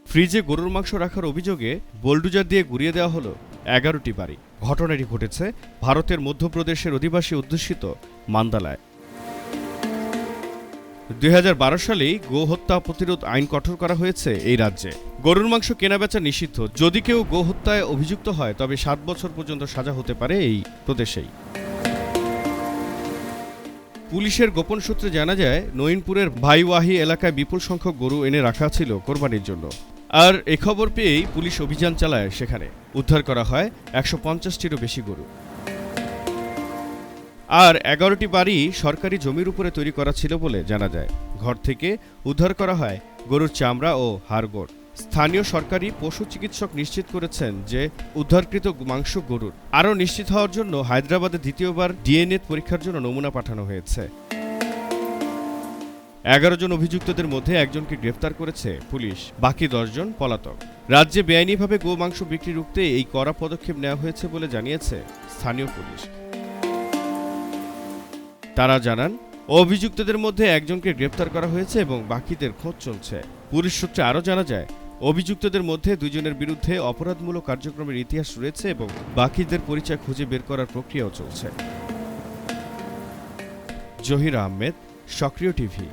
ফ্রিজে গরুর মাংস রাখার অভিযোগে বোলডুজার দিয়ে গুড়িয়ে দেওয়া হলো 11টি বাড়ি। ঘটনাটি ঘটেছে ভারতের মধ্যপ্রদেশের অধিবাসী অধ্যুষিত মান্দালায়। 2012 সালেই গো হত্যা প্রতিরোধ আইন কঠোর করা হয়েছে এই রাজ্যে। গরুর মাংস কেনাবেচা নিষিদ্ধ। যদি কেউ গো হত্যায় অভিযুক্ত হয় তবে 7 বছর পর্যন্ত সাজা হতে পারে এই প্রদেশেই। পুলিশের গোপন সূত্রে জানা যায়, নঈনপুরের ভাইওয়াহি এলাকায় বিপুল সংখ্যক গরু এনে রাখা ছিল কোরবানির জন্য। আর এ খবর পেয়েই পুলিশ অভিযান চালায়। সেখানে উদ্ধার করা হয় 150টিরও বেশি গরু। আর 11টি বাড়ি সরকারি জমির উপরে তৈরি করা ছিল বলে জানা যায়। ঘর থেকে উদ্ধার করা হয় গরুর চামড়া ও হাড়গোড়। স্থানীয় সরকারি পশু চিকিৎসক নিশ্চিত করেছেন যে উদ্ধারকৃত মাংস গরুর। আরও নিশ্চিত হওয়ার জন্য হায়দ্রাবাদে দ্বিতীয়বার ডিএনএ পরীক্ষার জন্য নমুনা পাঠানো হয়েছে। 11 জন অভিযুক্তদের মধ্যে একজনকে গ্রেফতার করেছে পুলিশ, বাকি 10 জন পলাতক। রাজ্যে বেআইনিভাবে গো মাংস বিক্রি রুখতে এই কড়া পদক্ষেপ নেওয়া হয়েছে বলে জানিয়েছে স্থানীয় পুলিশ। তারা জানান, অভিযুক্তদের মধ্যে একজনকে গ্রেপ্তার করা হয়েছে এবং বাকিদের খোঁজ চলছে। পুলিশ সূত্রে আরও জানা যায়, অভিযুক্তদের মধ্যে 2 জনের বিরুদ্ধে অপরাধমূলক কার্যক্রমের ইতিহাস রয়েছে এবং বাকিদের পরিচয় খুঁজে বের করার প্রক্রিয়াও চলছে। জহির আহমেদ, সক্রিয় টিভি।